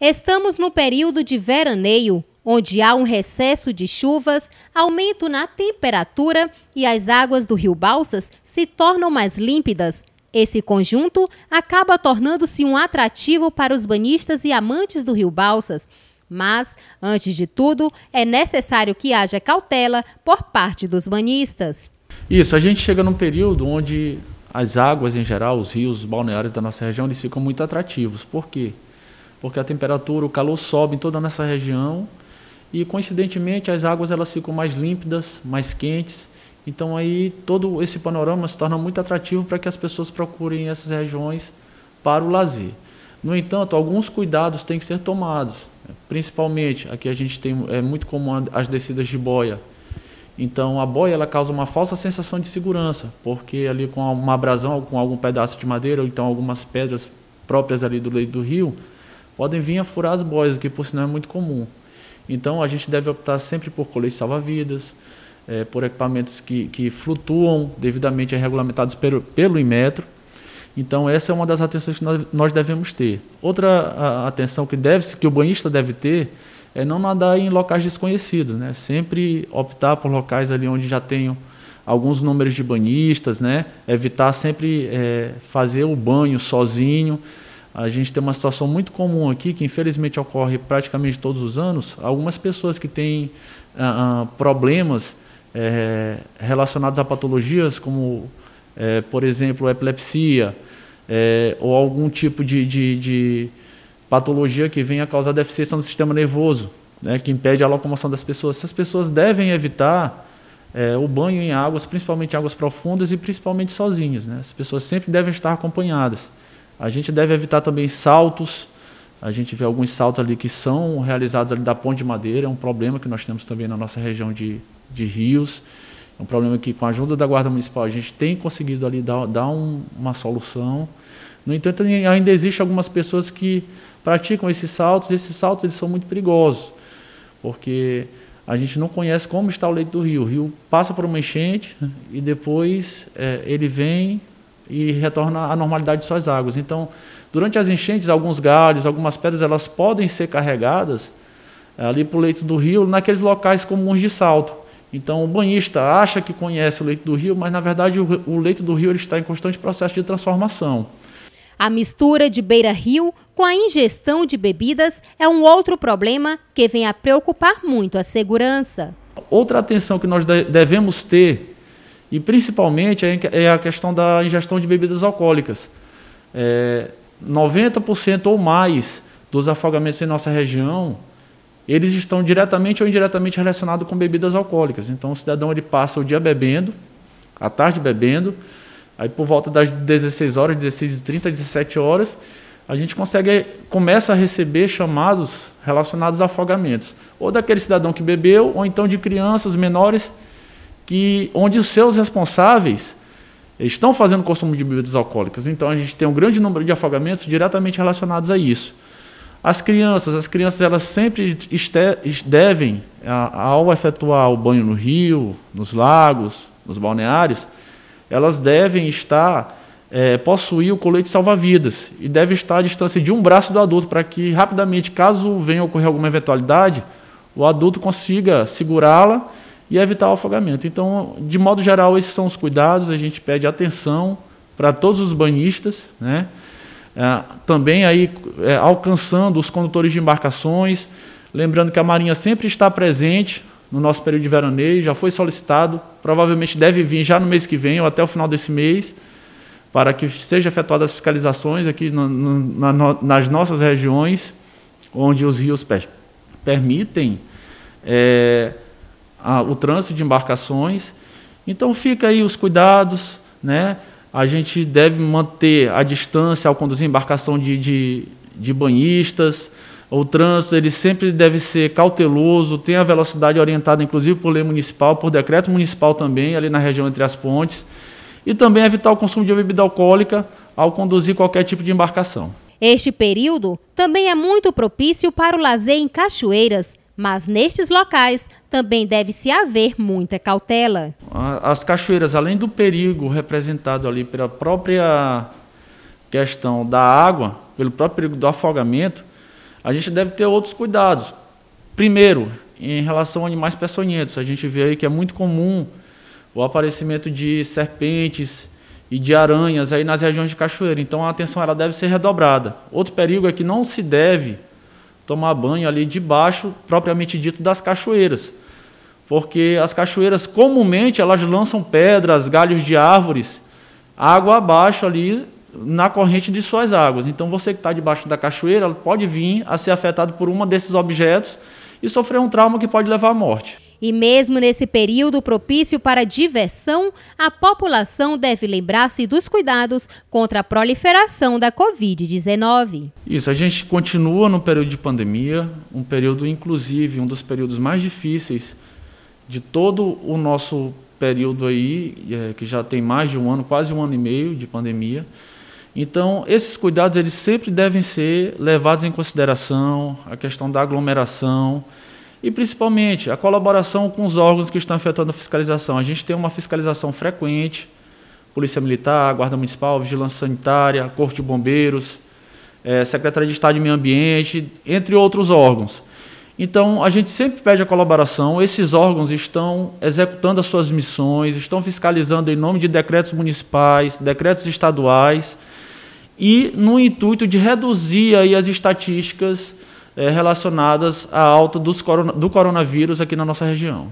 Estamos no período de veraneio, onde há um recesso de chuvas, aumento na temperatura e as águas do Rio Balsas se tornam mais límpidas. Esse conjunto acaba tornando-se um atrativo para os banhistas e amantes do Rio Balsas. Mas, antes de tudo, é necessário que haja cautela por parte dos banhistas. Isso, a gente chega num período onde as águas em geral, os rios, os balneários da nossa região, eles ficam muito atrativos. Por quê? Porque a temperatura, o calor sobe em toda a nossa região e, coincidentemente, as águas elas ficam mais límpidas, mais quentes. Então, aí todo esse panorama se torna muito atrativo para que as pessoas procurem essas regiões para o lazer. No entanto, alguns cuidados têm que ser tomados. Principalmente, aqui a gente tem, é muito comum as descidas de boia. Então, a boia ela causa uma falsa sensação de segurança, porque ali com uma abrasão, com algum pedaço de madeira ou então algumas pedras próprias ali do leito do rio, podem vir a furar as boias, o que por sinal é muito comum. Então, a gente deve optar sempre por coletes salva-vidas, por equipamentos que flutuam devidamente regulamentados pelo Inmetro. Então, essa é uma das atenções que nós devemos ter. Outra atenção que o banhista deve ter é não nadar em locais desconhecidos, né? Sempre optar por locais ali onde já tenham alguns números de banhistas, né? Evitar sempre fazer o banho sozinho. A gente tem uma situação muito comum aqui, que infelizmente ocorre praticamente todos os anos. Algumas pessoas que têm problemas relacionados a patologias como, por exemplo, epilepsia, ou algum tipo de patologia que venha a causar deficiência no sistema nervoso, né, que impede a locomoção das pessoas. Essas pessoas devem evitar o banho em águas, principalmente águas profundas e principalmente sozinhas, né? As pessoas sempre devem estar acompanhadas. A gente deve evitar também saltos. A gente vê alguns saltos ali que são realizados ali da ponte de madeira. É um problema que nós temos também na nossa região de rios. É um problema que, com a ajuda da Guarda Municipal, a gente tem conseguido ali dar uma solução. No entanto, ainda existem algumas pessoas que praticam esses saltos. Esses saltos eles são muito perigosos, porque a gente não conhece como está o leito do rio. O rio passa por uma enchente e depois ele vem e retorna à normalidade de suas águas. Então, durante as enchentes, alguns galhos, algumas pedras, elas podem ser carregadas ali para o leito do rio, naqueles locais comuns de salto. Então, o banhista acha que conhece o leito do rio, mas, na verdade, o leito do rio ele está em constante processo de transformação. A mistura de beira-rio com a ingestão de bebidas é um outro problema que vem a preocupar muito a segurança. Outra atenção que nós devemos ter, e principalmente, é a questão da ingestão de bebidas alcoólicas. 90% ou mais dos afogamentos em nossa região, eles estão diretamente ou indiretamente relacionados com bebidas alcoólicas. Então, o cidadão ele passa o dia bebendo, à tarde bebendo, aí por volta das 16 horas, 16h30, 17 horas, a gente começa a receber chamados relacionados a afogamentos. Ou daquele cidadão que bebeu, ou então de crianças menores, onde os seus responsáveis estão fazendo consumo de bebidas alcoólicas. Então, a gente tem um grande número de afogamentos diretamente relacionados a isso. As crianças elas sempre devem, ao efetuar o banho no rio, nos lagos, nos balneários, elas devem possuir o colete salva-vidas e deve estar à distância de um braço do adulto para que rapidamente, caso venha ocorrer alguma eventualidade, o adulto consiga segurá-la e evitar o afogamento. Então, de modo geral, esses são os cuidados. A gente pede atenção para todos os banhistas, né? Também aí alcançando os condutores de embarcações, lembrando que a Marinha sempre está presente no nosso período de veraneio, já foi solicitado, provavelmente deve vir já no mês que vem ou até o final desse mês, para que sejam efetuadas as fiscalizações aqui nas nossas regiões, onde os rios permitem o trânsito de embarcações. Então, fica aí os cuidados, né? A gente deve manter a distância ao conduzir embarcação de banhistas. O trânsito ele sempre deve ser cauteloso, tem a velocidade orientada, inclusive, por lei municipal, por decreto municipal também, ali na região entre as pontes. E também evitar o consumo de bebida alcoólica ao conduzir qualquer tipo de embarcação. Este período também é muito propício para o lazer em cachoeiras, mas nestes locais também deve-se haver muita cautela. As cachoeiras, além do perigo representado ali pela própria questão da água, pelo próprio perigo do afogamento, a gente deve ter outros cuidados. Primeiro, em relação a animais peçonhentos, a gente vê aí que é muito comum o aparecimento de serpentes e de aranhas aí nas regiões de cachoeira. Então, a atenção ela deve ser redobrada. Outro perigo é que não se deve tomar banho ali debaixo, propriamente dito, das cachoeiras, porque as cachoeiras, comumente, elas lançam pedras, galhos de árvores, água abaixo ali na corrente de suas águas. Então, você que está debaixo da cachoeira pode vir a ser afetado por um desses objetos e sofrer um trauma que pode levar à morte. E mesmo nesse período propício para diversão, a população deve lembrar-se dos cuidados contra a proliferação da Covid-19. Isso, a gente continua no período de pandemia, um período, inclusive, um dos períodos mais difíceis de todo o nosso período aí, que já tem mais de um ano, quase um ano e meio de pandemia. Então, esses cuidados eles sempre devem ser levados em consideração, a questão da aglomeração e, principalmente, a colaboração com os órgãos que estão efetuando a fiscalização. A gente tem uma fiscalização frequente, Polícia Militar, Guarda Municipal, Vigilância Sanitária, Corpo de Bombeiros, Secretaria de Estado de Meio Ambiente, entre outros órgãos. Então, a gente sempre pede a colaboração, esses órgãos estão executando as suas missões, estão fiscalizando em nome de decretos municipais, decretos estaduais, e no intuito de reduzir aí as estatísticas relacionadas à alta do coronavírus aqui na nossa região.